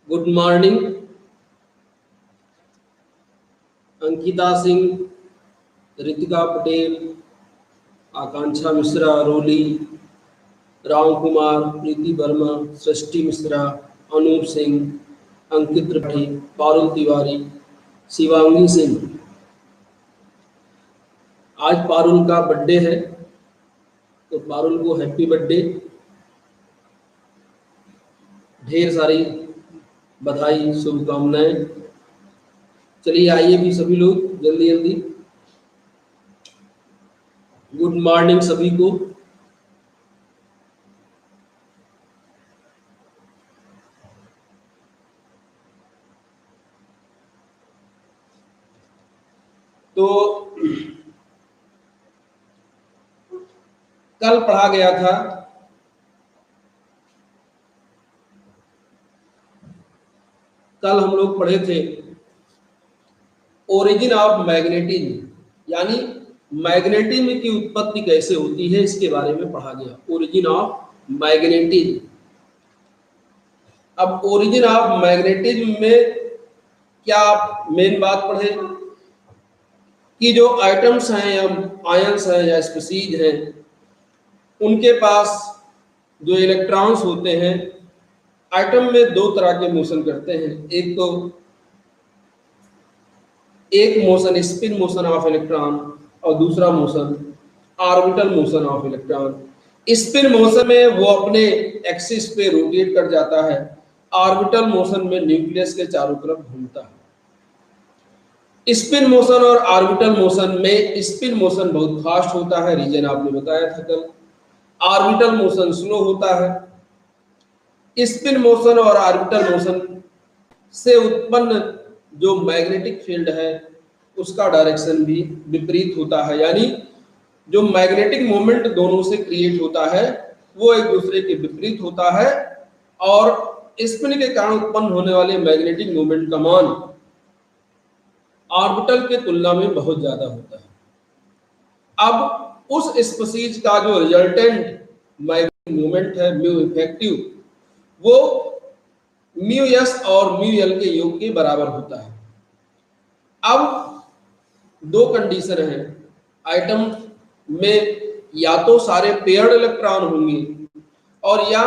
Good morning. Ankita Singh, Ritika Patel, Akanksha Mishra, Roli, Ram Kumar, Preeti Verma, Srishti Mishra, Anup Singh, Ankit Tripathi, Parul Tiwari, Shivangi Singh. आज पारुल का birthday है, तो पारुल को हैप्पी बर्थडे। ढेर सारी बधाई, शुभकामनाएं। चलिए आइए भी सभी लोग जल्दी जल्दी। गुड मॉर्निंग सभी को। तो कल पढ़ा गया था कल हम लोग पढ़े थे ओरिजिन ऑफ मैग्नेटिज्म, यानी मैग्नेटिज्म की उत्पत्ति कैसे होती है इसके बारे में पढ़ा गया। Origin of magnetism. अब ओरिजिन ऑफ मैग्नेटिज्म में क्या मेन बात पढ़े कि जो आइटम्स हैं या आयंस हैं या स्पीसीज हैं, उनके पास जो इलेक्ट्रॉन्स होते हैं, आइटम में दो तरह के मोशन करते हैं। एक motion spin motion of electron और दूसरा motion orbital motion of electron. Spin motion में वो अपने एक्सिस पे रोटेट कर जाता है, ऑर्बिटल मोशन में न्यूक्लियस के चारों तरफ घूमता है। स्पिन मोशन और ऑर्बिटल मोशन में स्पिन मोशन बहुत फास्ट होता है, रीजन आपने बताया था कल। ऑर्बिटल मोशन स्लो होता है। स्पिन मोशन और ऑर्बिटल मोशन से उत्पन्न जो मैग्नेटिक फील्ड है उसका डायरेक्शन भी विपरीत होता है, यानी जो मैग्नेटिक मोमेंट दोनों से क्रिएट होता है वो एक दूसरे के विपरीत होता है, और स्पिन के कारण उत्पन्न होने वाले मैग्नेटिक मोमेंट का मान ऑर्बिटल के तुलना में बहुत ज्यादा होता है। अब उस स्पीसीज का जो रिजल्टेंट मैग्नेटिक मोमेंट है म्यू इफेक्टिव, वो म्यू एस और म्यू एल के योग के बराबर होता है। अब दो कंडीशन है, आइटम में या तो सारे पेयर्ड इलेक्ट्रॉन होंगे और या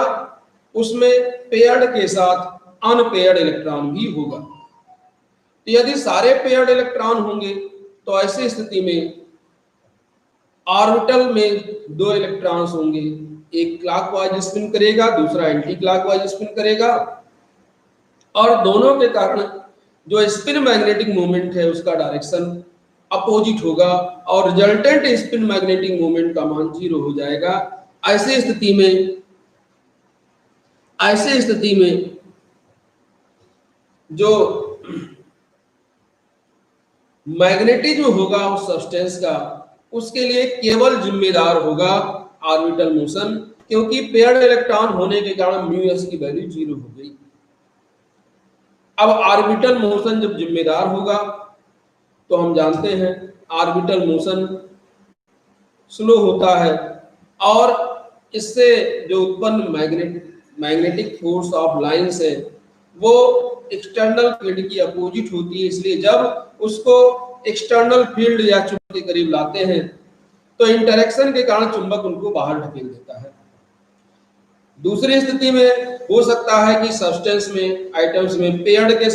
उसमें पेयर्ड के साथ अनपेयर्ड इलेक्ट्रॉन भी होगा। तो यदि सारे पेयर्ड इलेक्ट्रॉन होंगे तो ऐसी स्थिति में ऑर्बिटल में दो इलेक्ट्रॉन्स होंगे, एक क्लॉकवाइज स्पिन करेगा, दूसरा एंटी क्लॉकवाइज स्पिन करेगा, और दोनों के कारण जो स्पिन मैग्नेटिक मोमेंट है उसका डायरेक्शन अपोजिट होगा और रिजल्टेंट स्पिन मैग्नेटिक मोमेंट का मान 0 हो जाएगा। ऐसे स्थिति में जो मैग्नेटिज्म होगा उस सब्सटेंस का, उसके लिए केवल जिम्मेदार होगा ऑर्बिटल मोशन, क्योंकि पेयर्ड इलेक्ट्रॉन होने के कारण म्यू एस की वैल्यू 0 हो गई। अब ऑर्बिटल मोशन जब जिम्मेदार होगा तो हम जानते हैं ऑर्बिटल मोशन स्लो होता है, और इससे जो उत्पन्न मैग्नेटिक फोर्स ऑफ लाइंस है वो एक्सटर्नल फील्ड की अपोजिट होती है। इसलिए जब उसको एक्सटर्नल फील्ड या चुंबक के करीब लाते हैं तो इंटरेक्शन के कारण चुंबक उनको बाहर ढकेल देता है। दूसरी स्थिति में हो सकता है कि सब्सटेंस में आइटम्स में पेयर्ड के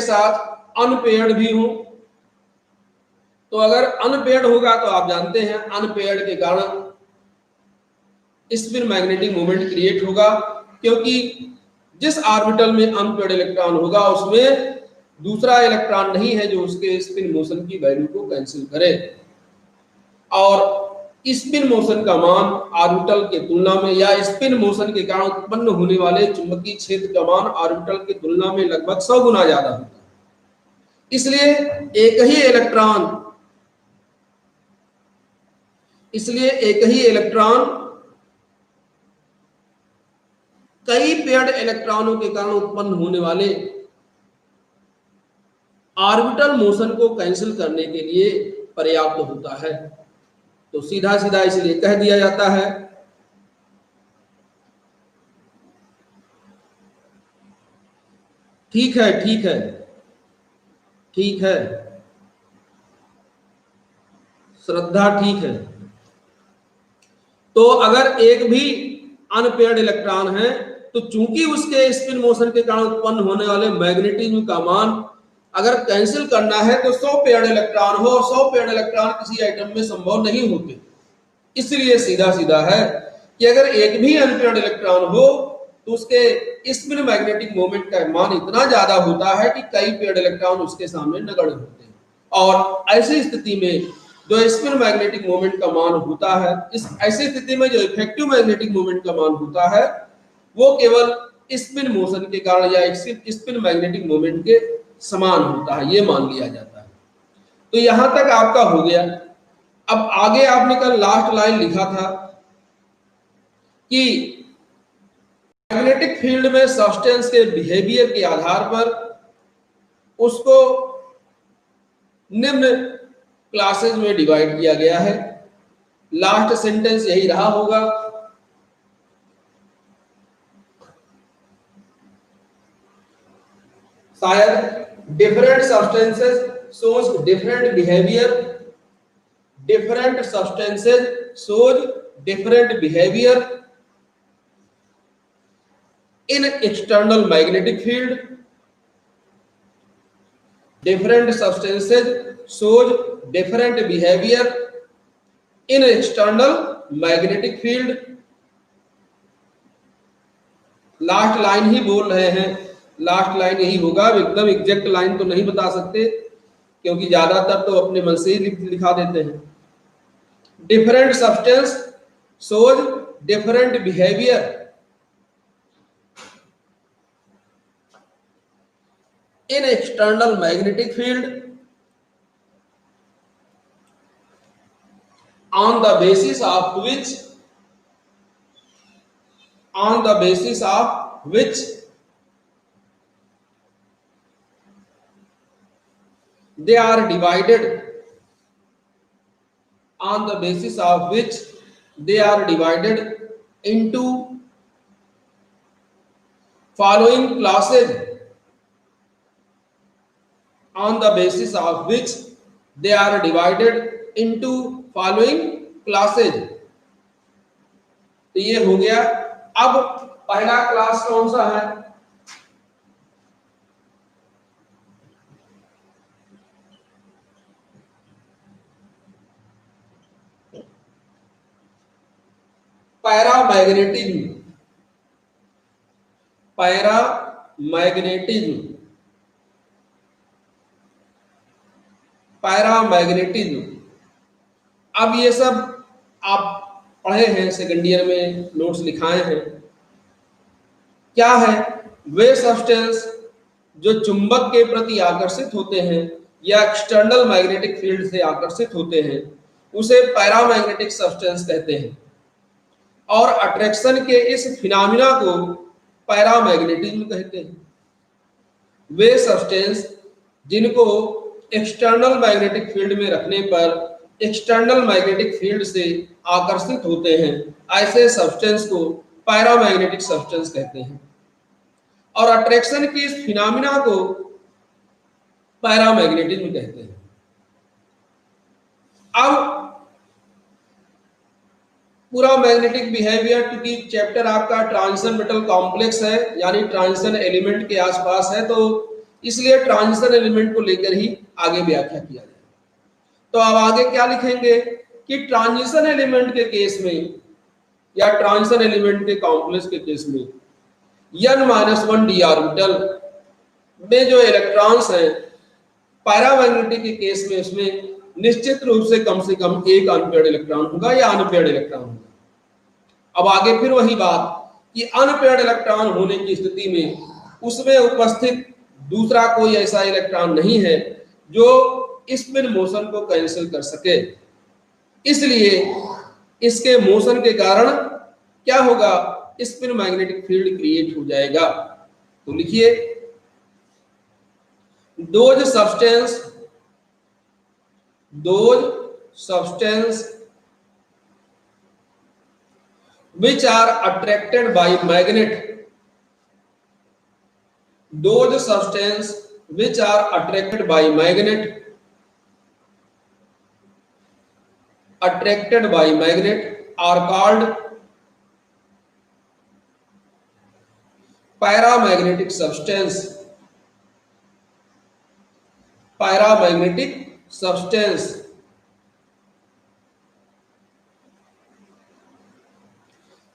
साथ अनपेयर्ड भी हो। तो अगर अनपेयर्ड होगा तो आप जानते हैं अनपेयर्ड के कारण स्पिन मैग्नेटिक मोमेंट क्रिएट होगा, क्योंकि जिस ऑर्बिटल में अनपेयर्ड इलेक्ट्रॉन होगा उसमें दूसरा इलेक्ट्रॉन नहीं है जो उसके स्पिन मोशन की वैल्यू को कैंसिल करे, और स्पिन मोशन का मान ऑर्बिटल के तुलना में या स्पिन मोशन के कारण उत्पन्न होने वाले चुंबकीय क्षेत्र का मान ऑर्बिटल की तुलना में लगभग 100 गुना ज्यादा होता है। इसलिए एक ही इलेक्ट्रॉन कई पेयर्ड इलेक्ट्रॉनों के कारण उत्पन्न होने वाले ऑर्बिटल मोशन को कैंसिल करने के लिए पर्याप्त होता है। तो सीधा सीधा इसलिए कह दिया जाता है। ठीक है, ठीक है, ठीक है, श्रद्धा, ठीक है। तो अगर एक भी अनपेयर्ड इलेक्ट्रॉन है तो चूंकि उसके स्पिन मोशन के कारण उत्पन्न होने वाले मैग्नेटिज्म का मान अगर कैंसिल करना है तो 100 पेयर्ड इलेक्ट्रॉन हो, और 100 पेयर्ड इलेक्ट्रॉन किसी आइटम में संभव नहीं होते। इसलिए सीधा सीधा है कि अगर एक भी अनपेयर्ड इलेक्ट्रॉन हो तो उसके स्पिन मैग्नेटिक मोमेंट का मान इतना ज्यादा होता है कि कई पेयर्ड इलेक्ट्रॉन उसके सामने नगण्य होते हैं। और ऐसी स्थिति में जो स्पिन मैग्नेटिक मोमेंट का मान होता है, इस ऐसी स्थिति में जो इफेक्टिव मैग्नेटिक मोमेंट का मान होता है वो केवल स्पिन मोशन के कारण या स्पिन मैग्नेटिक मोमेंट के समान होता है, ये मान लिया जाता है। तो यहां तक आपका हो गया। अब आगे आपने कल लास्ट लाइन लिखा था कि मैग्नेटिक फील्ड में सब्सटेंस के बिहेवियर के आधार पर उसको निम्न क्लासेस में डिवाइड किया गया है। लास्ट सेंटेंस यही रहा होगा। शायद different substances shows different behavior, different substances shows different behavior in external magnetic field. Different substances shows different behavior in external magnetic field. Last line ही बोल रहे हैं, लास्ट लाइन यही होगा। एकदम एग्जैक्ट लाइन तो नहीं बता सकते क्योंकि ज्यादातर तो अपने मन से ही लिखा देते हैं। Different substance shows different behaviour in external magnetic field on the basis of which they are divided into following classes, on the basis of which they are divided into following classes। तो ये हो गया। अब पहला class कौन सा है? Paramagnetism. Paramagnetism. अब ये सब आप पढ़े हैं, सेकंड ईयर में नोट्स लिखाए हैं। क्या है? वे सब्सटेंस जो चुंबक के प्रति आकर्षित होते हैं या एक्सटर्नल मैग्नेटिक फील्ड से आकर्षित होते हैं उसे पैरामैग्नेटिक सब्सटेंस कहते हैं। और अट्रैक्शन के इस फिनोमिना को पैरामैग्नेटिज्म कहते हैं। वे सब्सटेंस जिनको एक्सटर्नल मैग्नेटिक फील्ड में रखने पर एक्सटर्नल मैग्नेटिक फील्ड से आकर्षित होते हैं, ऐसे सब्सटेंस को पैरामैग्नेटिक सब्सटेंस कहते हैं। और अट्रैक्शन की इस फिनोमिना को पैरामैग्नेटिज्म कहते हैं। अब पूरा मैग्नेटिक बिहेवियर, क्योंकि चैप्टर आपका ट्रांजिशन मेटल कॉम्प्लेक्स है यानी ट्रांजिशन एलिमेंट के आसपास है, तो इसलिए ट्रांजिशन एलिमेंट को लेकर ही आगे व्याख्या किया जाए। तो अब आगे क्या लिखेंगे कि ट्रांजिशन एलिमेंट के केस में या ट्रांजिशन एलिमेंट के कॉम्प्लेक्स के केस में n-1 d ऑर्बिटल में जो इलेक्ट्रॉन्स हैं पैरामैग्नेटिक के केस में उसमें निश्चित रूप से कम एक अनपेयर्ड इलेक्ट्रॉन होगा या अनपेयर्ड इलेक्ट्रॉन होगा। अब आगे फिर वही बात कि अनपेयर्ड इलेक्ट्रॉन होने की स्थिति में उसमें उपस्थित दूसरा कोई ऐसा इलेक्ट्रॉन नहीं है जो स्पिन मोशन को कैंसिल कर सके। इसलिए इसके मोशन के कारण क्या होगा? स्पिन मैग्नेटिक फील्ड क्रिएट हो जाएगा। तो लिखिए, those substance which are attracted by magnet. Those substances which are attracted by magnet are called paramagnetic substance. Paramagnetic substance.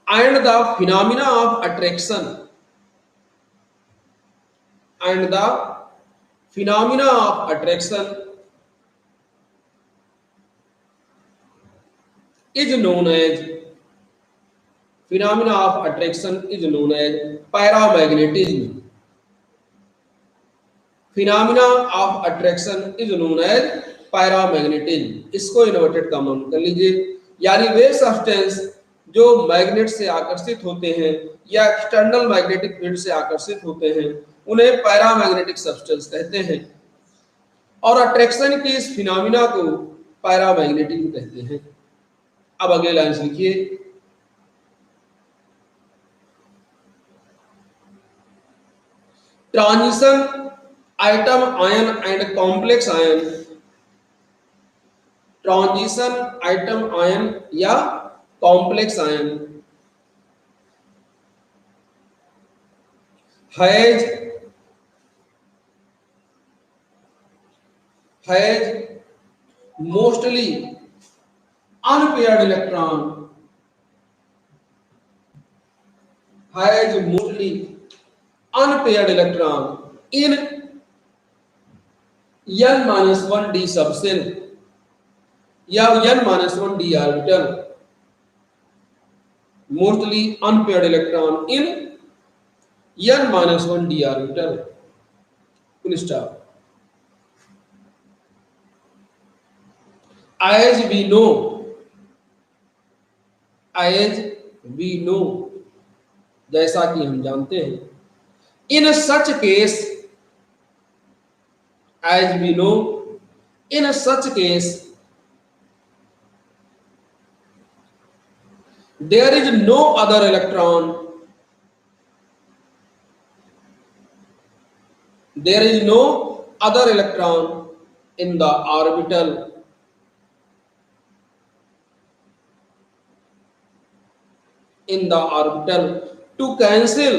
And the phenomena of attraction and the phenomena of attraction is known as paramagnetism. Phenomena of attraction is known as paramagnetism. इसको inverted common कर लीजिए, यानी वे substance जो magnet से आकर्षित होते हैं या एक्सटर्नल मैग्नेटिक फील्ड से आकर्षित होते हैं उन्हें पैरामैग्नेटिक सब्सटेंस कहते हैं, और अट्रैक्शन की इस फिनोमिना को पैरामैग्नेटिज्म कहते हैं। अब अगले लाइन लिखिए, transition item ion and complex ion. Transition item ion या complex ion has mostly unpaired electron, has mostly unpaired electron in n-1d subshell या n-1d orbital, mostly unpaired electron in n-1d orbital. Full stop. As we know, जैसा कि हम जानते हैं, in such case, as we know, in such case, there is no other electron, in the orbital to cancel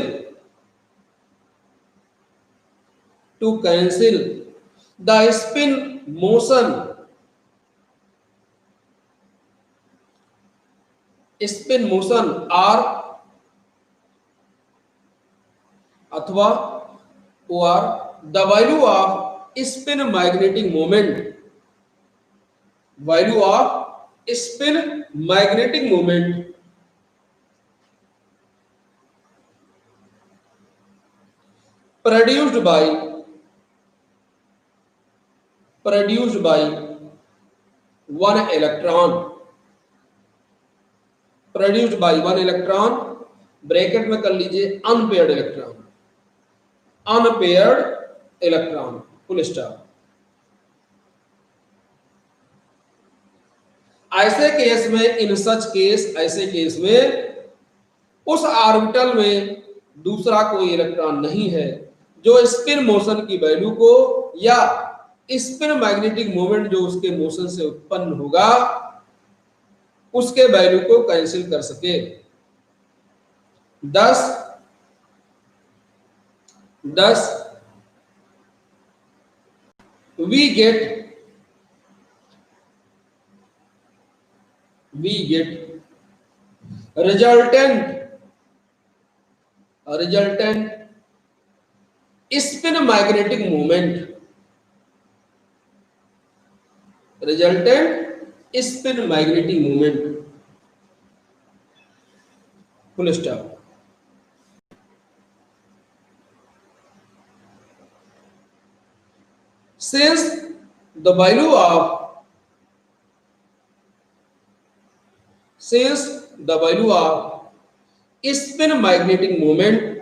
the spin motion or अथवा or the value of spin magnetic moment, produced by one electron, bracket में कर लीजिए unpaired electron, full stop. ऐसे case में उस orbital में दूसरा कोई इलेक्ट्रॉन नहीं है जो स्पिन मोशन की वैल्यू को या स्पिन मैग्नेटिक मोमेंट जो उसके मोशन से उत्पन्न होगा उसके वैल्यू को कैंसिल कर सके। thus we get resultant spin magnetic moment, full stop। Since the value of spin magnetic moment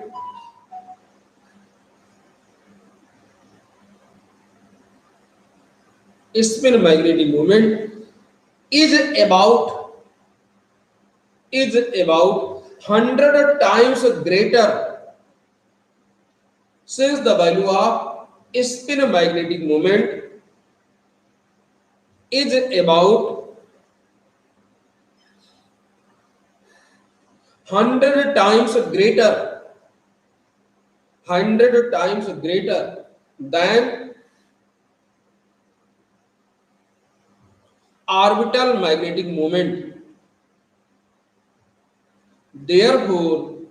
is about is about 100 times greater, since the value of spin magnetic moment is about 100 times greater, 100 times greater than orbital magnetic moment. Therefore,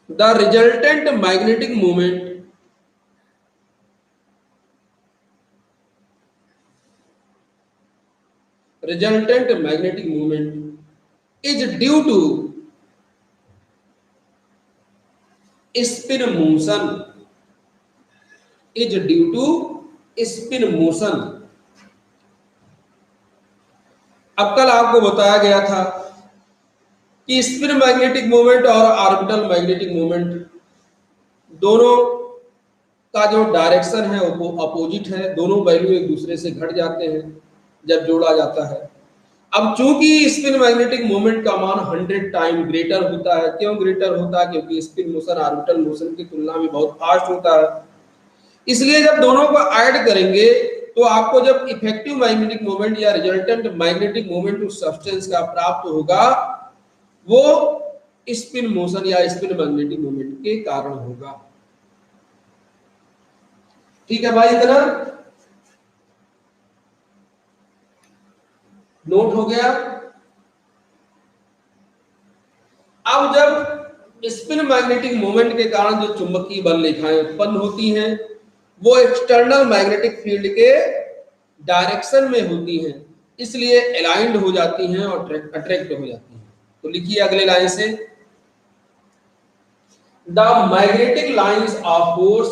the resultant magnetic moment is due to spin motion, is due to spin motion. अब कल आपको बताया गया था कि spin magnetic moment और orbital magnetic moment दोनों का जो डायरेक्शन है वो अपोजिट है, दोनों वैल्यू एक दूसरे से घट जाते हैं जब जोड़ा जाता है। अब चूंकि स्पिन मैग्नेटिक मोमेंट का मान 100 टाइम ग्रेटर होता है, क्यों ग्रेटर होता है? क्योंकि स्पिन मोशन ऑर्बिटल मोशन की तुलना में बहुत फास्ट होता है, इसलिए जब दोनों को ऐड करेंगे तो आपको जब इफेक्टिव मैग्नेटिक मोमेंट या रिजल्टेंट मैग्नेटिक मोमेंट उस सब्सटेंस का प्राप्त होगा वो स्पिन मोशन या स्पिन मैग्नेटिक मोमेंट के कारण होगा। ठीक है भाई, इतना नोट हो गया। अब जब स्पिन मैग्नेटिक मोमेंट के कारण जो चुंबकीय बल रेखाएं उत्पन्न होती हैं वो एक्सटर्नल मैग्नेटिक फील्ड के डायरेक्शन में होती हैं, इसलिए अलाइंड हो जाती हैं और अट्रैक्ट हो जाती हैं। तो लिखिए अगले लाइन से, the magnetic lines of force,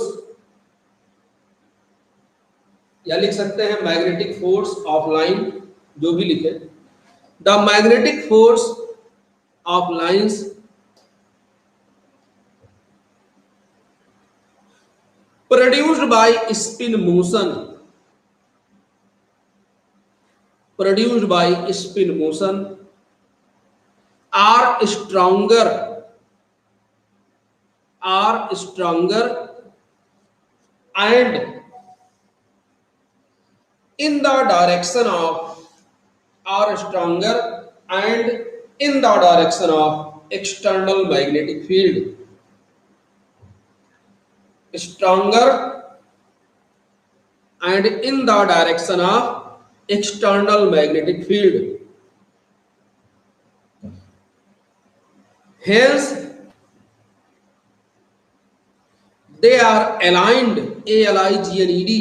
या लिख सकते हैं मैग्नेटिक फोर्स ऑफ लाइन, जो भी लिखे। The magnetic force of lines produced by spin motion are stronger and in the direction of external magnetic field, stronger and in the direction of external magnetic field. Hence, they are aligned, ALIGNED,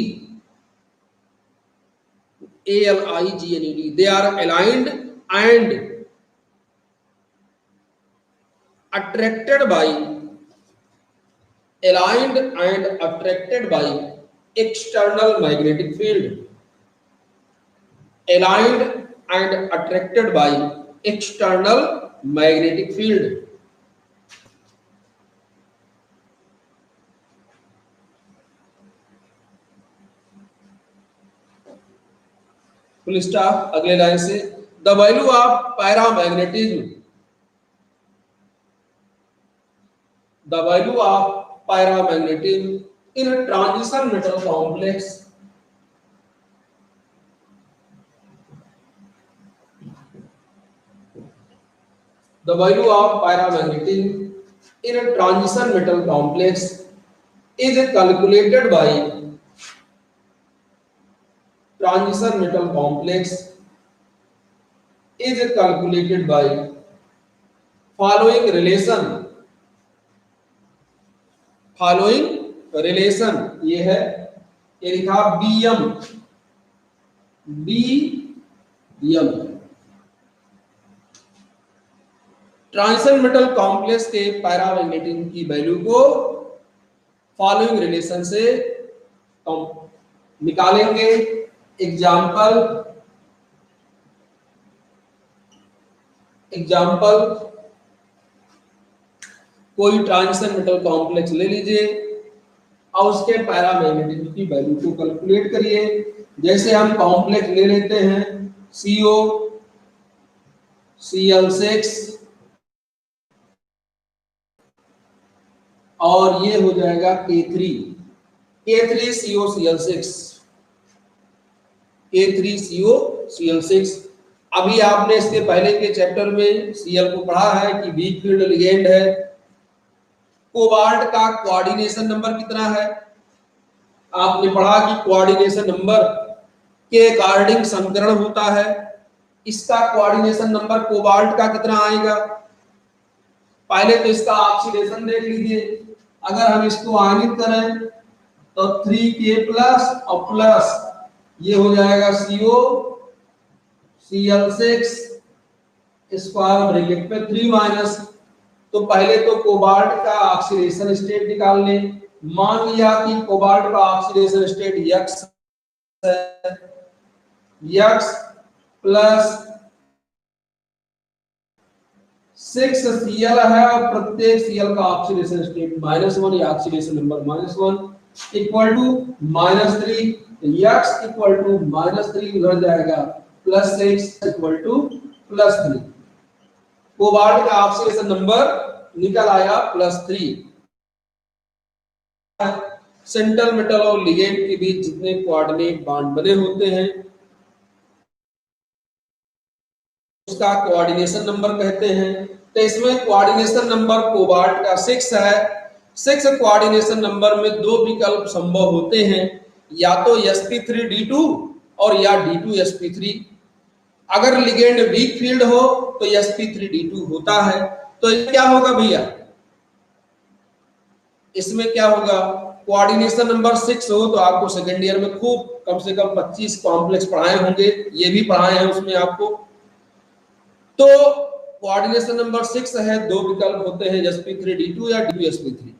they are aligned and attracted by external magnetic field, aligned and attracted by external magnetic field. Full stop. अगले line से, the value of paramagnetism, the value of paramagnetism in a transition metal complex, the value of paramagnetism in a transition metal complex is calculated by following relation, ये है, ये लिखा BM, transition metal complex के paramagnetism की value को following relation से निकालेंगे। Example, कोई ट्रांजिशन मेटल कॉम्प्लेक्स ले लीजिए और उसके पैरामैग्नेटिज्म की वैल्यू को कैलकुलेट करिए। जैसे हम कॉम्प्लेक्स ले लेते हैं CO Cl6 और ये हो जाएगा K3COCl6 K3COCl6। अभी आपने इसके पहले के चैप्टर में Cl को पढ़ा है कि वीक फील्ड लिगेंड है। कोबाल्ट का कोऑर्डिनेशन नंबर कितना है? आपने पढ़ा कि कोऑर्डिनेशन नंबर के अकॉर्डिंग संकरण होता है। इसका कोऑर्डिनेशन नंबर कोबाल्ट का कितना आएगा? पहले तो इसका ऑक्सीडेशन देख लीजिए। अगर हम इसको आयनित करें तो 3K प्लस और प्लस ये हो जाएगा CO Cl6 स्क्वायर ब्रैकेट पे 3 माइनस। तो पहले तो कोबाल्ट का ऑक्सीडेशन स्टेट निकाल लें। मान लिया कि कोबाल्ट का ऑक्सीडेशन स्टेट X है, X प्लस 6Cl है और प्रत्येक Cl का ऑक्सीडेशन स्टेट -1 या oxidation number -1 equal to -3। X equal to -3 उधर जाएगा +6 इक्वल टू +3। कोबाल्ट का ऑक्सीडेशन नंबर निकल आया +3। सेंट्रल मेटल और लिगेंड के बीच जितने कोऑर्डिनेट बॉन्ड बने होते हैं उसका कोऑर्डिनेशन नंबर कहते हैं। तो इसमें कोऑर्डिनेशन नंबर कोबाल्ट का 6 है। 6 कोऑर्डिनेशन नंबर में दो विकल्प संभव होते हैं, या तो sp3d2 और या d2sp3। अगर लिगेंड वीक फील्ड हो तो sp3d2 होता है। तो क्या होगा भैया? इसमें क्या होगा? कोऑर्डिनेशन नंबर 6 हो तो आपको सेकेंड ईयर में खूब कम से कम 25 कॉम्प्लेक्स पढ़ाए होंगे, ये भी पढ़ाए हैं उसमें आपको। तो कोऑर्डिनेशन नंबर 6 है, दो विकल्प होते हैं sp3d2 या d2sp3।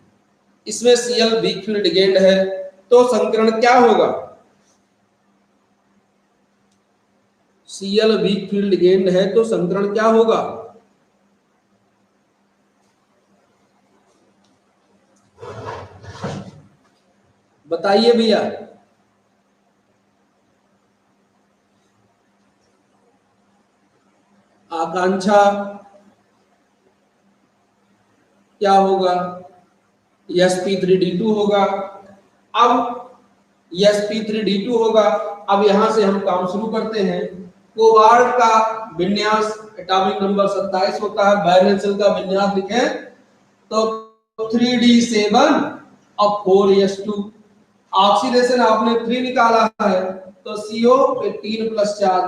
इसमें Cl वीक फील्ड लिगेंड है, तो संकरण क्या होगा? Cl वीक फील्ड लिगेंड है तो संकरण क्या होगा? बताइए भैया। आकांक्षा क्या होगा? sp3d2 होगा। अब sp3d2 होगा। अब यहां से हम काम शुरू करते हैं। कोबाल्ट का विन्यास एटॉमिक नंबर 27 होता है। बैलेंस का विन्यास लिखें तो 3d7 और 4s2। ऑक्सीडेशन आपने 3 निकाला है तो CO पे 3+4।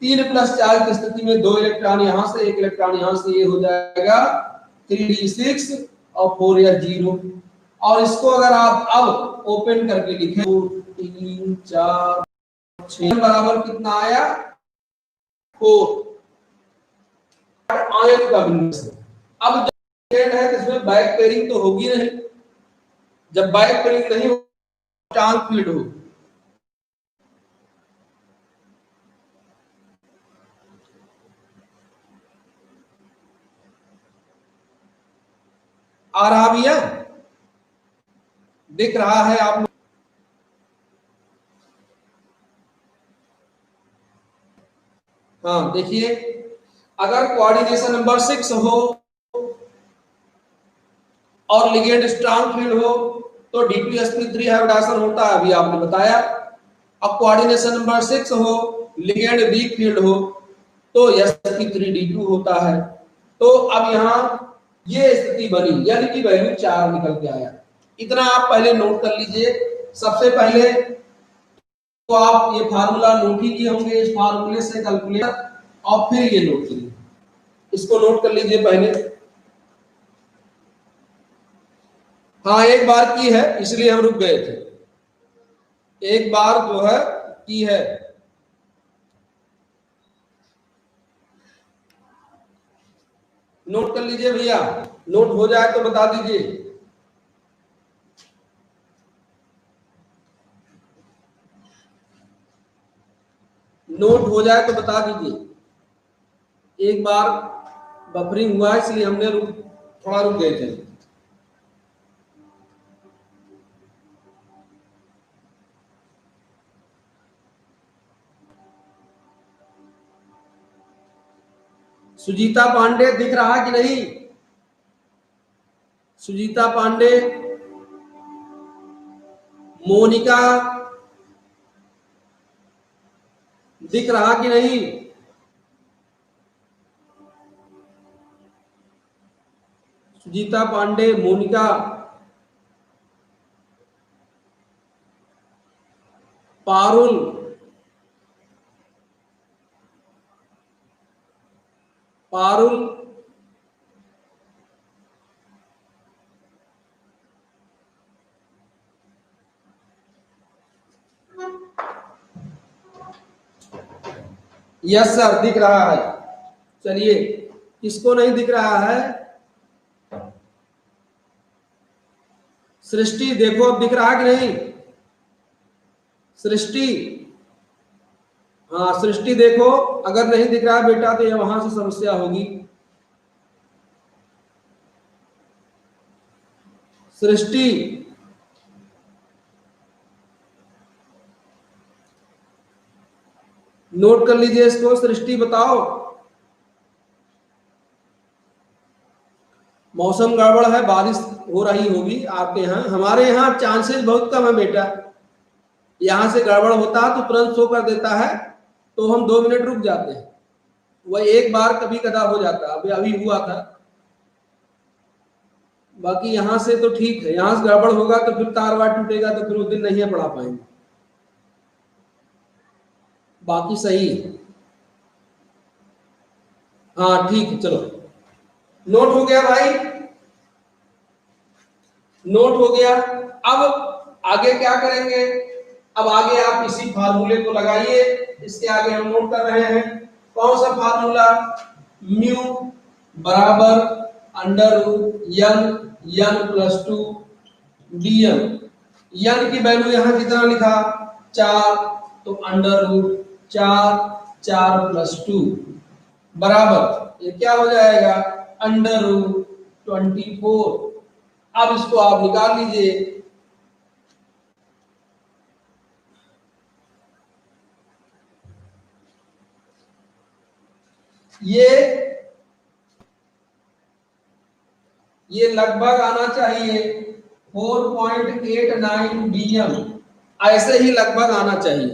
3+4 की स्थिति में 2 इलेक्ट्रॉन यहां से 1 इलेक्ट्रॉन यहां से, ये हो जाएगा 3d6 और 4s0। और इसको अगर आप अब ओपन करके लिखें 3 4 6 बराबर कितना आया? 4 आयन का विन्यास। अब जब है तो इसमें बैक पेयरिंग तो होगी नहीं। जब बैक पेयरिंग नहीं हो, स्ट्रांग फील्ड हो, आ रहा भैया? दिख रहा है आप लोग? हाँ देखिए, अगर कोऑर्डिनेशन नंबर 6 हो और लिगेंड स्ट्रांग फील्ड हो तो d2sp3 हाइब्रिडाइजेशन होता है, अभी आपने बताया। अब कोऑर्डिनेशन नंबर 6 हो, लिगेंड वीक फील्ड हो तो sp3d2 होता है। तो अब यहाँ ये स्थिति बनी, यानी कि वैल्यू 4 निकल के आया। इतना आप पहले नोट कर लीजिए। सबसे पहले तो आप ये फार्मूला नोट ही किए होंगे, इस फार्मूले से कैलकुलेटर, और फिर ये नोट कीजिए। इसको नोट कर लीजिए पहले। हाँ एक बार की है इसलिए हम रुक गए थे। एक बार जो है की है। नोट कर लीजिए भैया, नोट हो जाए तो बता दीजिए। नोट हो जाए तो बता दीजिए। एक बार बफरिंग हुआ इसलिए हमने थोड़ा रुक गए थे। सुजीता पांडे दिख रहा कि नहीं? सुजीता पांडे, मोनिका दिख रहा कि नहीं? सुजीता पांडे, मोनिका, पारुल, पारुल, यस सर दिख रहा है। चलिए, किसको नहीं दिख रहा है? सृष्टि देखो, अब दिख रहा कि नहीं? सृष्टि, हाँ सृष्टि देखो, अगर नहीं दिख रहा बेटा तो ये वहां से समस्या होगी। सृष्टि, नोट कर लीजिए इसको। सृष्टि बताओ, मौसम गड़बड़ है, बारिश हो रही होगी आपके यहाँ, हमारे यहाँ चांसेस बहुत कम है बेटा। यहां से गड़बड़ होता है तो तुरंत शो कर देता है, तो हम 2 मिनट रुक जाते हैं। वह एक बार कभी कदा हो जाता है, अभी हुआ था। बाकी यहां से तो ठीक है, यहां से गड़बड़ होगा तो फिर तार वार टूटेगा तो फिर उस दिन नहीं पढ़ा पाएंगे। बाकी सही है, हाँ ठीक है। चलो, नोट हो गया भाई, नोट हो गया। अब आगे क्या करेंगे? अब आगे आप इसी फार्मूले को लगाइए। इसके आगे हम नोट कर रहे हैं कौन सा फार्मूला? म्यू बराबर अंडर रूट यन प्लस 2 dm। यन की वैल्यू यहां कितना लिखा? 4, तो अंडर रूट 4 प्लस 2 बराबर, ये क्या हो जाएगा? Under root 24। अब इसको आप निकाल लीजिए। ये लगभग आना चाहिए 4.89 dm, ऐसे ही लगभग आना चाहिए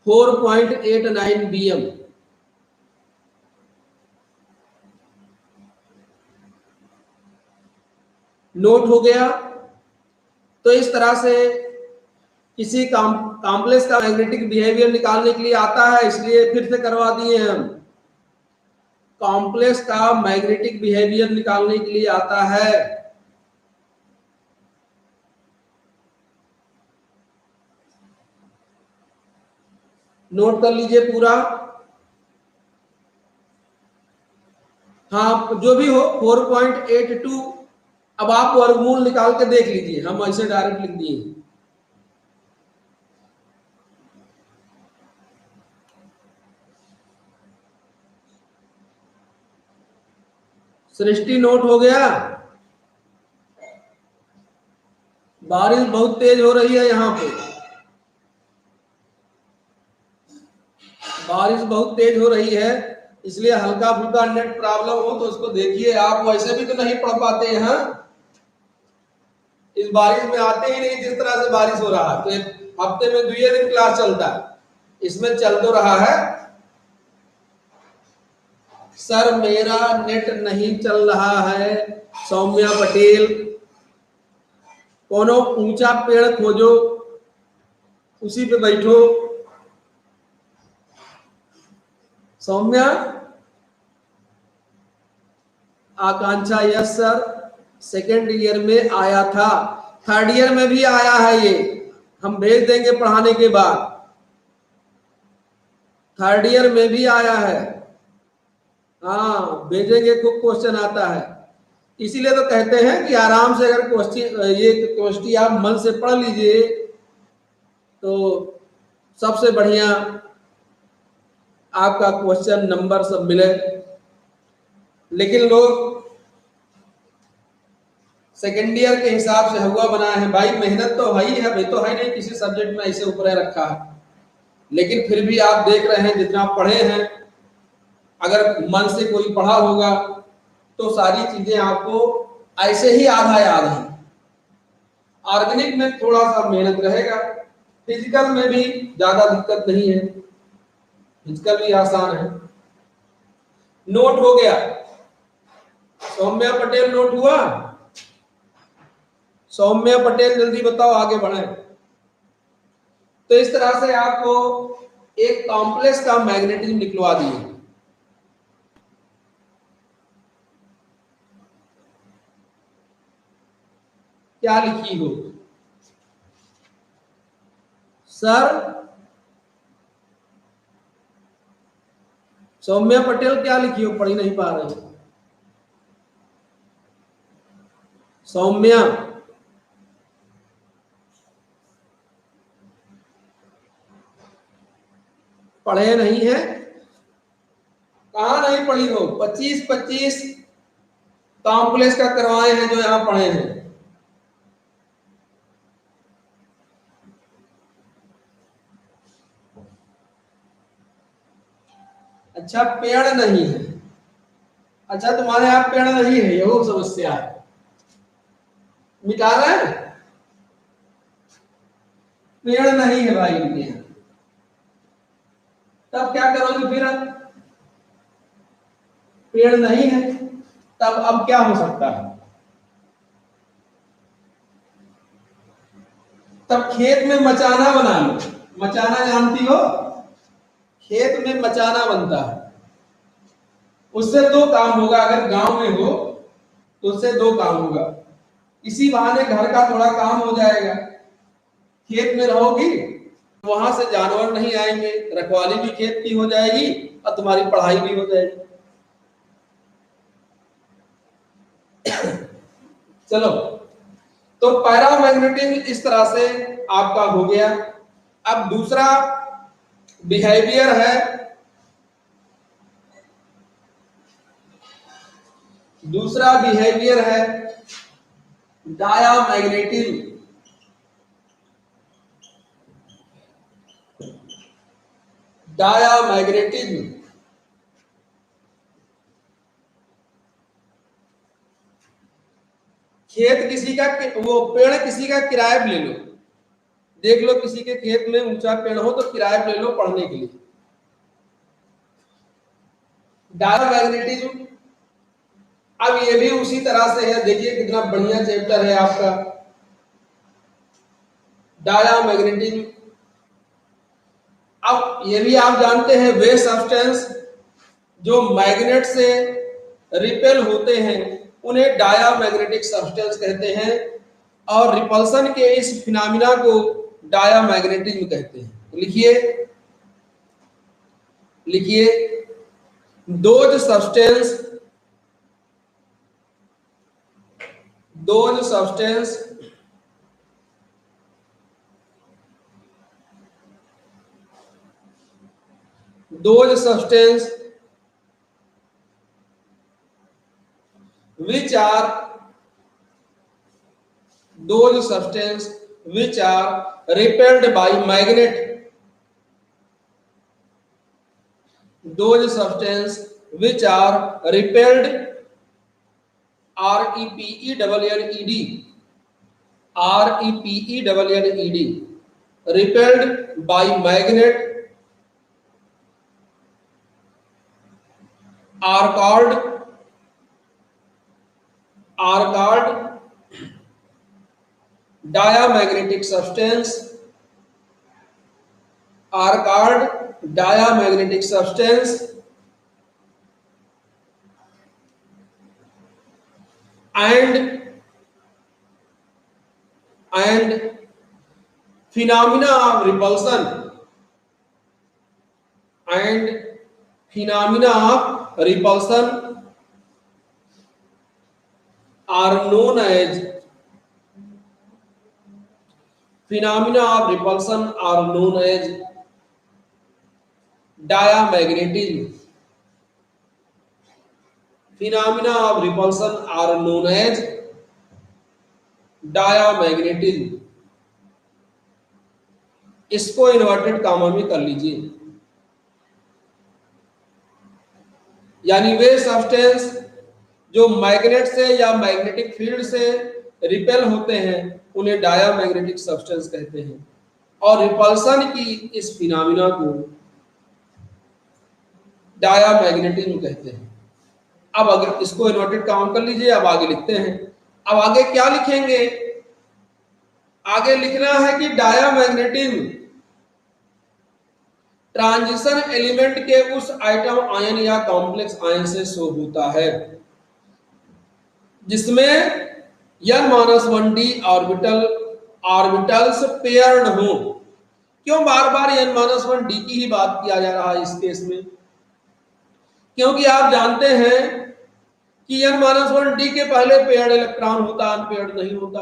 4.89 dm। नोट हो गया? तो इस तरह से किसी कॉम्प्लेक्स का मैग्नेटिक बिहेवियर निकालने के लिए आता है, इसलिए फिर से करवा दिए हम। कॉम्प्लेक्स का मैग्नेटिक बिहेवियर निकालने के लिए आता है। नोट कर लीजिए पूरा। हाँ जो भी हो 4.82। अब आप वर्गमूल निकाल के देख लीजिए, हम ऐसे डायरेक्ट लिख दिए। सृष्टि नोट हो गया? बारिश बहुत तेज हो रही है यहाँ पे, बारिश बहुत तेज हो रही है, इसलिए हल्का फुल्का नेट प्रॉब्लम हो तो उसको देखिए। आप वैसे भी तो नहीं पढ़ पाते हैं, इस बारिश में आते ही नहीं। जिस तरह से बारिश हो रहा है तो हफ्ते में 2 दिन क्लास चलता है, इसमें चल तो रहा है। सर मेरा नेट नहीं चल रहा है सौम्या पटेल, कोनो ऊंचा पेड़ खोजो उसी पे बैठो। सौम्या, आकांक्षा यस सर, सेकेंड ईयर में आया था, थर्ड ईयर में भी आया है, ये हम भेज देंगे पढ़ाने के बाद। थर्ड ईयर में भी आया है, हाँ भेजेंगे, खूब क्वेश्चन आता है। इसीलिए तो कहते हैं कि आराम से अगर क्वेश्चन आप मन से पढ़ लीजिए तो सबसे बढ़िया आपका क्वेश्चन नंबर सब मिले। लेकिन लोग सेकेंड ईयर के हिसाब से हुआ बनाए हैं भाई, मेहनत तो है ही है, भाई तो है नहीं किसी सब्जेक्ट में ऐसे ऊपर रखा है, लेकिन फिर भी आप देख रहे हैं जितना पढ़े हैं अगर मन से कोई पढ़ा होगा तो सारी चीजें आपको ऐसे ही आधा याद है। ऑर्गेनिक में थोड़ा सा मेहनत रहेगा, फिजिकल में भी ज्यादा दिक्कत नहीं है, फिजिकल भी आसान है। नोट हो गया? सौम्या पटेल नोट हुआ? सौम्या पटेल जल्दी बताओ, आगे बढ़े। तो इस तरह से आपको एक कॉम्प्लेक्स का मैग्नेटिज्म निकलवा दिए। क्या लिखी हो सर? सौम्या पटेल क्या लिखी हो, पढ़ी नहीं पा रहे हो? सौम्या पढ़े नहीं है? कहां नहीं पढ़ी हो? 25-25 कॉम्प्लेक्स का करवाए हैं जो यहां पढ़े हैं। अच्छा, पेड़ नहीं है। अच्छा, तुम्हारे यहाँ पेड़ नहीं है, ये वो समस्या है। मिटा रहे? पेड़ नहीं है भाई इनके यहाँ। तब क्या करोगे फिर? पेड़ नहीं है, तब अब क्या हो सकता है? तब खेत में मचाना बना लो। मचाना जानती हो? खेत में मचाना बनता है। उससे दो काम होगा, अगर गांव में हो तो उससे दो काम होगा। इसी बहाने घर का थोड़ा काम हो जाएगा। खेत में रहोगी, वहां से जानवर नहीं आएंगे, रखवाली भी खेत की हो जाएगी और तुम्हारी पढ़ाई भी हो जाएगी। चलो, तो पैरामैग्नेटिज्म इस तरह से आपका हो गया। अब दूसरा बिहेवियर है, दूसरा बिहेवियर है डायामैग्नेटिज्म। डायामैग्नेटिज्म खेत किसी का, वो पेड़ किसी का किराए पे ले लो। देख लो किसी के खेत में ऊंचा पेड़ हो तो किराए पे ले लो पढ़ने के लिए। डायामैग्नेटिज्म अब ये भी उसी तरह से है। देखिए कितना बढ़िया चैप्टर है आपका डायामैग्नेटिज्म। अब ये भी आप जानते हैं, वे सब्सटेंस जो मैग्नेट से रिपेल होते हैं उन्हें डायामैग्नेटिक सब्सटेंस कहते हैं, और रिपल्सन के इस फिनोमिना को डायामैग्नेटिज्म कहते हैं। लिखिए, लिखिए, those substance, those substance those substance which are those substance which are repelled by magnet, those substance which are repelled, repelled repelled by magnet are called diamagnetic substance, are called diamagnetic substance, and phenomena of repulsion, and phenomena of repulsion are known as diamagnetism. Phenomena of repulsion are known as diamagnetism. इसको inverted comma में कर लीजिए। यानी वे substance जो magnet से या magnetic field से repel होते हैं उन्हें डायामैग्नेटिक सब्सटेंस कहते हैं, और रिपल्सन की इस फिनोमिना को डायामैग्नेटिज्म कहते हैं। अब अगर इसको इन्वर्टेड काउंट कर लीजिए, अब आगे लिखते हैं। अब आगे क्या लिखेंगे? आगे लिखना है कि डायामैग्नेटिज्म ट्रांजिशन एलिमेंट के उस आइटम आयन या कॉम्प्लेक्स आयन से शो होता है जिसमें n-1d ऑर्बिटल्स पेयर्ड हो। क्यों बार बार n-1d की ही बात किया जा रहा है इस केस में? क्योंकि आप जानते हैं कि n-1d के पहले पेयर्ड इलेक्ट्रॉन होता, अनपेयर्ड नहीं होता।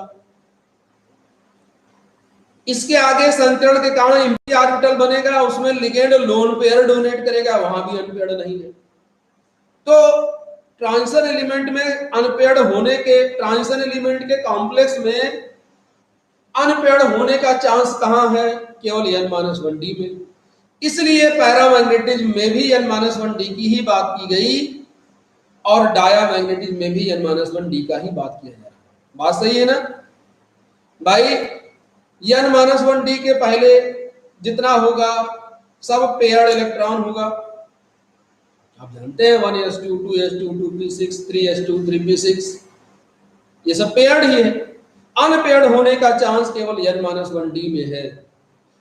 इसके आगे संचरण के कारण एम्प्टी ऑर्बिटल बनेगा, उसमें लिगेंड लोन पेयर डोनेट करेगा, वहां भी अनपेयर्ड नहीं है। तो ट्रांजिशन एलिमेंट में अनपेयर्ड होने के, ट्रांजिशन एलिमेंट के कॉम्प्लेक्स में अनपेयर्ड होने का चांस कहां है? केवल n-1d में। इसलिए पैरामैग्नेटिज्म में भी n-1d की ही बात की गई और डायामैग्नेटिज्म में भी n-1d का ही बात किया जा रहा है। बात सही है ना भाई? n-1d के पहले जितना होगा सब पेयर्ड इलेक्ट्रॉन होगा। आप जानते हैं 1s2 2s2 2p6 3s2 3p6 ये सब पेयर्ड ही है। अनपेयर्ड होने का चांस केवल n-1d में है।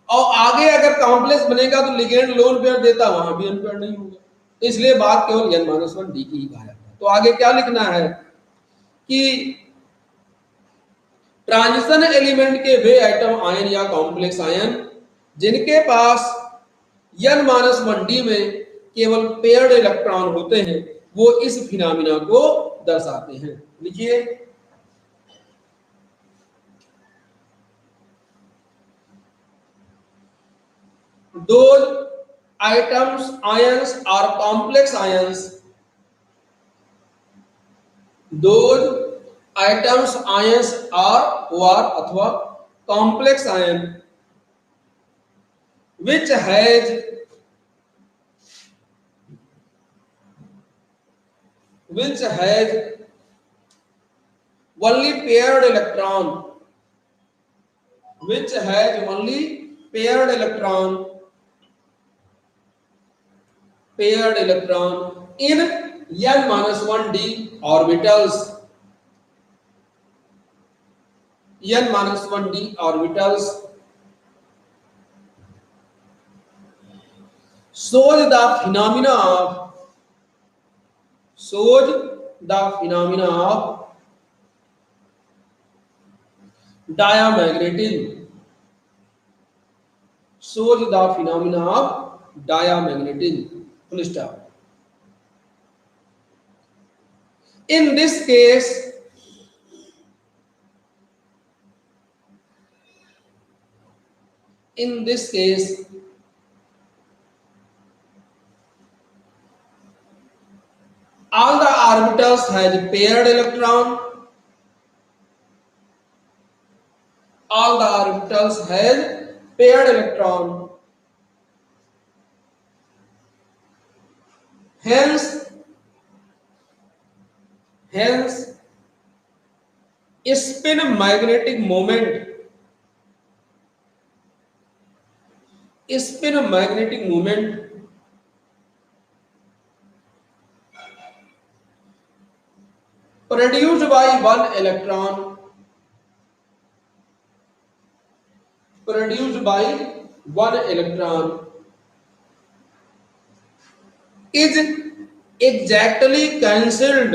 और आगे अगर कॉम्प्लेक्स बनेगा तो लिगेंड लोन पेयर देता, वहां भी अनपेयर्ड नहीं होगा। इसलिए बात केवल n-1d की ही कहा जाता है। तो आगे क्या लिखना है कि ट्रांजिशन एलिमेंट के वे आइटम आयन या कॉम्प्लेक्स आयन जिनके पास n-1d में केवल पेयर्ड इलेक्ट्रॉन होते हैं वो इस फिनोमिना को दर्शाते हैं। लिखिए, those atoms ions are complex ions, those atoms ions are or अथवा complex ion which has only paired electron, which has only paired electron in n-1d orbitals, n-1d orbitals shows the phenomena of diamagnetism, shows the phenomena of diamagnetism. Full stop. In this case, all the orbitals has paired electron, all the orbitals has paired electron, hence spin magnetic moment produced by one electron is exactly cancelled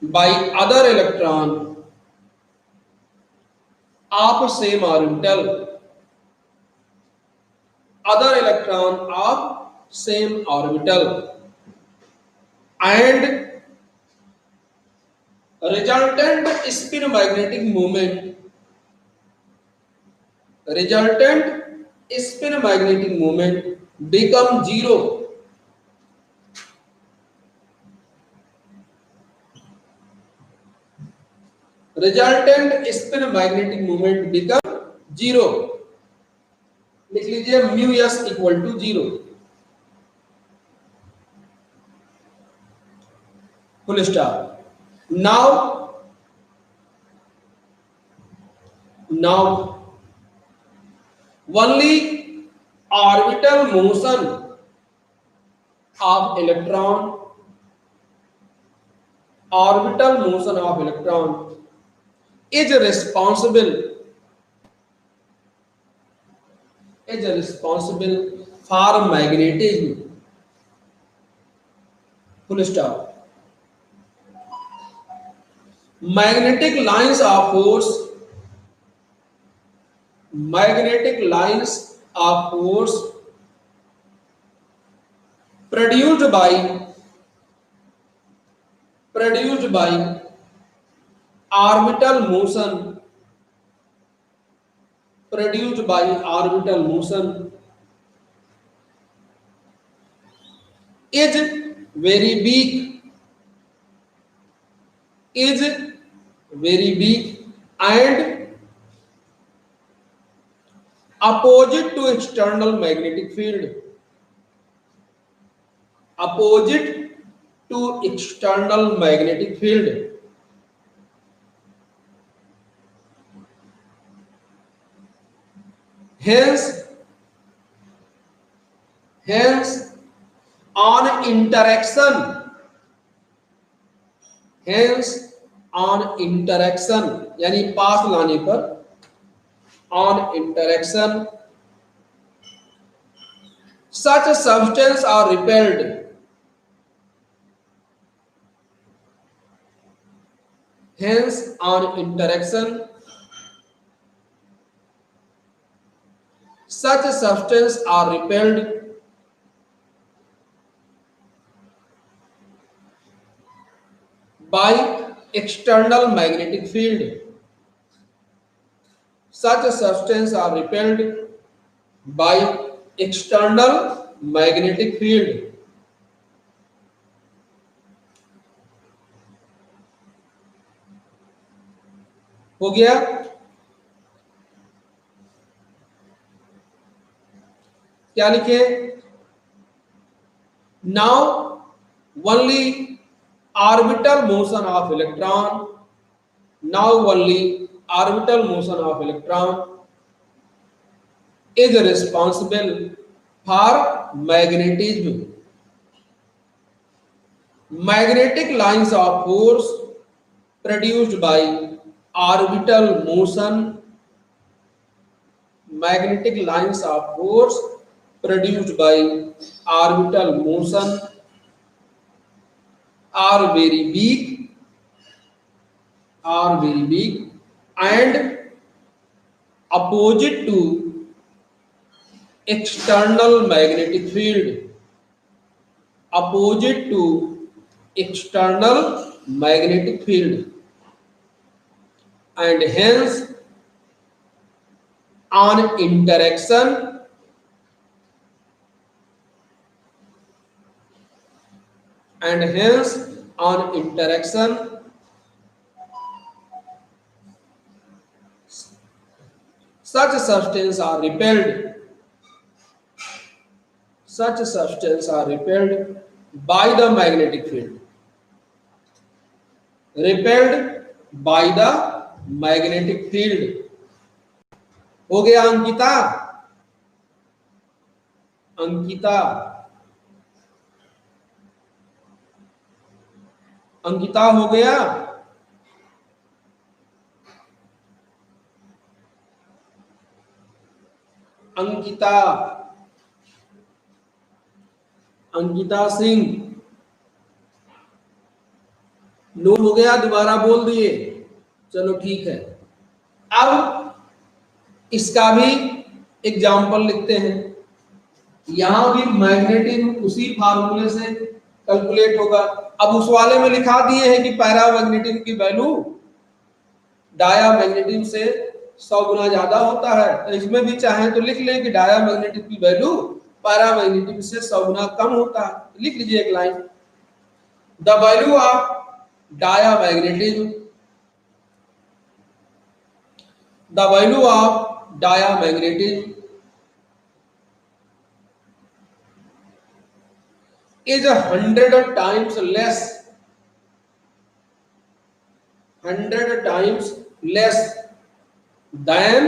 by other electron of same orbital, and resultant spin magnetic moment become zero. Resultant spin magnetic moment become zero, लिख लीजिए mu S equal to zero, full stop. Now only orbital motion of electron, orbital motion of electron is responsible for magnetism, full stop। magnetic lines of force produced by orbital motion is very weak and opposite to external magnetic field, hence on interaction यानी पास लाने पर, on interaction such substances are repelled, hence on interaction such substances are repelled by external magnetic field, such substances are repelled by external magnetic field। हो गया। क्या लिखे? Now only orbital motion of electron is responsible for magnetism, magnetic lines of force produced by orbital motion are very weak and opposite to external magnetic field, and hence on interaction such substances are repelled by the magnetic field, हो गया अंकिता? अंकिता हो गया? Ankita Singh note हो गया? दोबारा बोल दिए? चलो ठीक है। अब इसका भी एग्जाम्पल लिखते हैं। यहां भी मैग्नेटिज्म उसी फार्मूले से कैलकुलेट होगा। अब उस वाले में लिखा दिए हैं कि पैरामैग्नेटिज्म की वैल्यू डायामैग्नेटिज्म से 100 गुना ज्यादा होता है, तो इसमें भी चाहें तो लिख लें कि डायामैग्नेटिज्म की वैल्यू पैरामैग्नेटिज्म से 100 गुना कम होता है। लिख लीजिए एक line, the value of diamagnetism is 100 times less, 100 times less than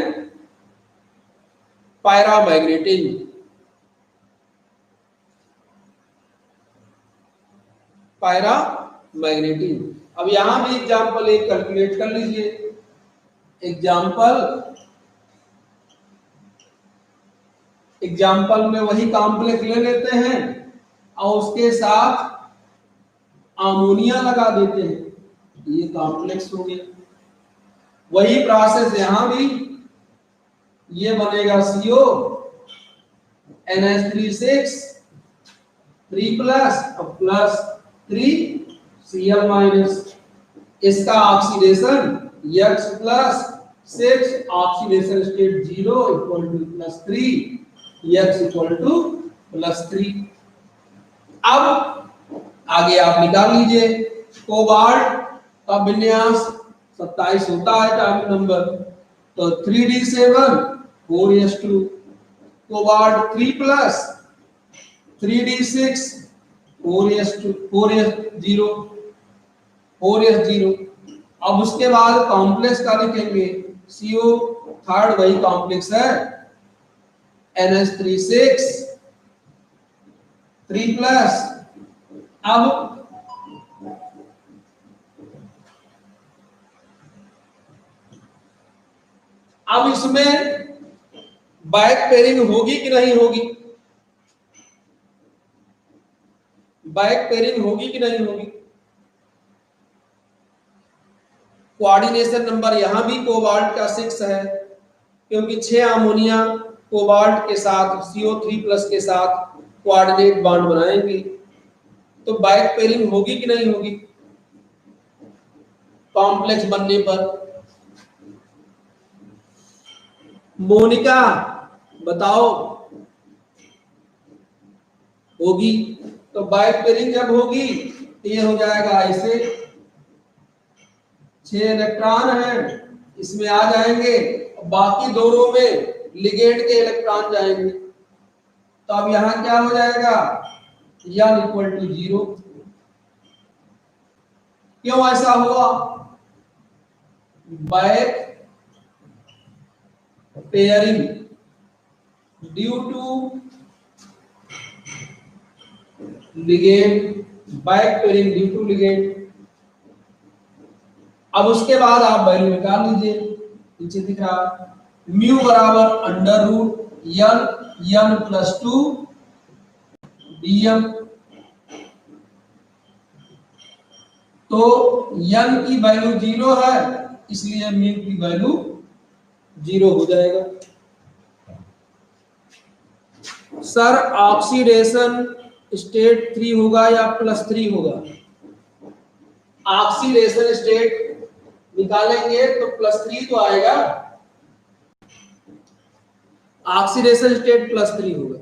paramagnetism. Paramagnetism. अब यहां भी एग्जांपल एक कैलकुलेट कर लीजिए। एग्जांपल में वही कॉम्प्लेक्स ले लेते हैं और उसके साथ अमोनिया लगा देते हैं, ये कॉम्प्लेक्स हो गया। वही प्रोसेस यहां भी, ये बनेगा CO NH3 3 प्लस और प्लस 3 Cl माइनस, इसका oxidation X plus 6 oxidation state 0 equal two plus 3 X equal two plus 3। अब आगे आप निकाल लीजिए। कोबाल्ट का विन्यास 27 होता है एटॉमिक नंबर, तो 3d7 4s2, cobalt 3 plus 3d6 4s2 4s0 4s0। अब उसके बाद कॉम्प्लेक्स का लिखेंगे, CO थर्ड वही कॉम्प्लेक्स है NH3 3 प्लस। अब इसमें बैक पेयरिंग होगी कि नहीं होगी? बैक पेयरिंग होगी कि नहीं होगी? कोऑर्डिनेशन नंबर यहां भी कोबाल्ट का 6 है, क्योंकि 6 अमोनिया कोबाल्ट के साथ CO3 प्लस के साथ कोऑर्डिनेट बॉन्ड बनाएंगे, तो बैक पेयरिंग होगी कि नहीं होगी कॉम्प्लेक्स बनने पर? मोनिका बताओ, होगी। तो बैक पेयरिंग जब होगी तो ये हो जाएगा ऐसे, 6 इलेक्ट्रॉन हैं इसमें आ जाएंगे, बाकी दोनों में लिगेंड के इलेक्ट्रॉन जाएंगे, तो अब यहां क्या हो जाएगा, n इक्वल टू 0। क्यों ऐसा हुआ? Back pairing due to ligand, back pairing due to ligand. अब उसके बाद आप वैल्यू निकाल लीजिए, नीचे दिख रहा म्यू बराबर under root n plus 2 dm। तो n की वैल्यू 0 है, इसलिए म्यू की वैल्यू 0 हो जाएगा। सर ऑक्सीडेशन स्टेट 3 होगा या प्लस 3 होगा? ऑक्सीडेशन स्टेट निकालेंगे तो प्लस 3 तो आएगा, ऑक्सीडेशन स्टेट प्लस 3 होगा।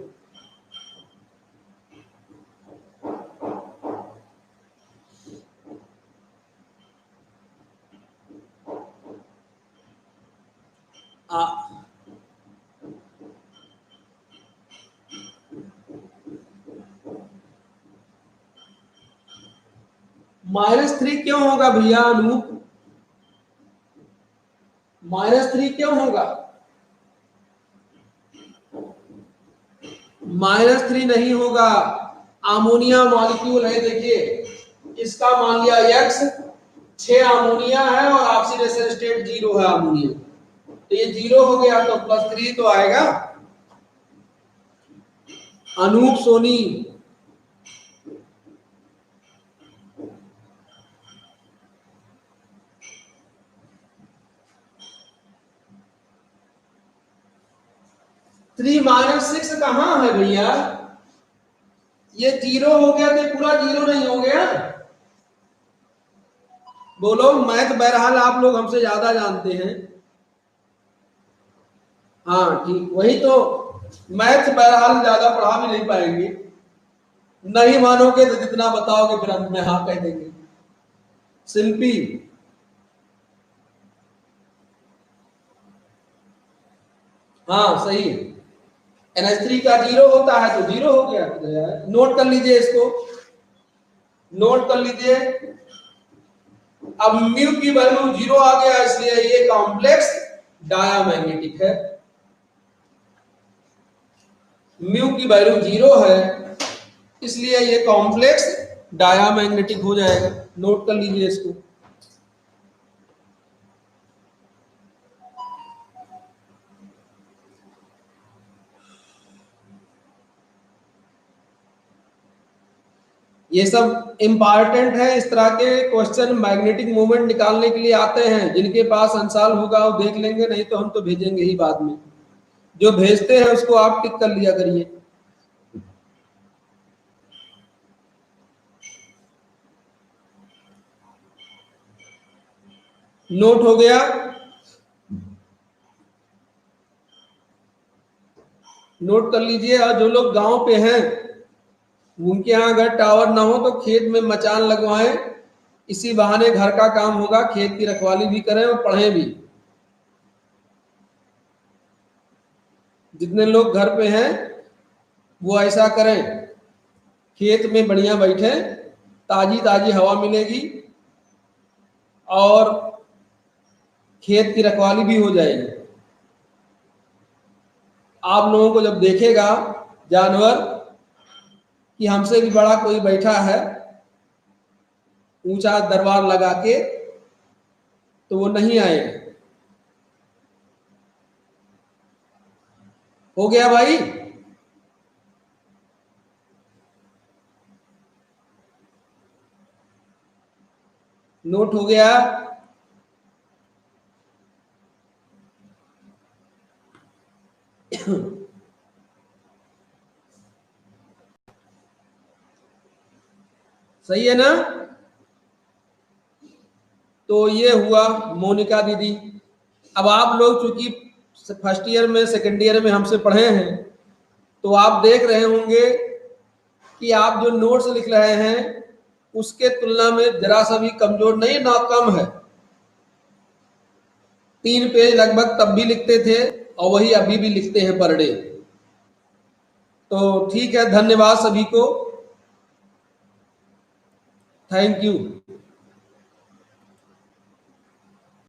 -3 क्यों होगा भैया अनूप? -3 क्यों होगा? -3 नहीं होगा, अमोनिया मॉलिक्यूल है, देखिए इसका मान लिया X, 6 अमोनिया है और ऑक्सीडेशन स्टेट 0 है अमोनिया, तो ये 0 हो गया, तो प्लस 3 तो आएगा। अनूप सोनी, -6 कहां है भैया? ये 0 हो गया तो पूरा 0 नहीं हो गया? बोलो, मैथ बहरहाल आप लोग हमसे ज्यादा जानते हैं। हाँ ठीक, वही तो, मैथ बहरहाल ज्यादा पढ़ा भी नहीं पाएंगे, नहीं मानोगे तो जितना बताओगे फिर अंत में हाँ कह देंगे। शिल्पी, हाँ सही है, NH3 का 0 होता है तो 0 हो गया। नोट कर लीजिए इसको, नोट कर लीजिए। अब म्यू की वैल्यू 0 आ गया, इसलिए ये कॉम्प्लेक्स डायामैग्नेटिक है। म्यू की वैल्यू 0 है, इसलिए ये कॉम्प्लेक्स डायामैग्नेटिक हो जाएगा। नोट कर लीजिए इसको। ये सब इंपॉर्टेंट है, इस तरह के क्वेश्चन मैग्नेटिक मोमेंट निकालने के लिए आते हैं। जिनके पास अंसाल होगा वो देख लेंगे, नहीं तो हम तो भेजेंगे ही बाद में। जो भेजते हैं उसको आप टिक कर लिया करिए। नोट हो गया। नोट कर लीजिए। और जो लोग गांव पे हैं उनके यहाँ अगर टावर ना हो तो खेत में मचान लगवाएं, इसी बहाने घर का काम होगा, खेत की रखवाली भी करें और पढ़ें भी। जितने लोग घर पे हैं वो ऐसा करें, खेत में बढ़िया बैठे, ताजी ताजी हवा मिलेगी और खेत की रखवाली भी हो जाएगी। आप लोगों को जब देखेगा जानवर कि हमसे भी बड़ा कोई बैठा है ऊंचा दरबार लगा के, तो वो नहीं आएगा। हो गया भाई? नोट हो गया। सही है ना? तो ये हुआ मोनिका दीदी। अब आप लोग चूंकि फर्स्ट ईयर में सेकेंड ईयर में हमसे पढ़े हैं, तो आप देख रहे होंगे कि आप जो नोट्स लिख रहे हैं उसके तुलना में जरा सा भी कमजोर नहीं, ना कम है। 3 पेज लगभग तब भी लिखते थे और वही अभी भी लिखते हैं पर डे। तो ठीक है, धन्यवाद सभी को, थैंक यू।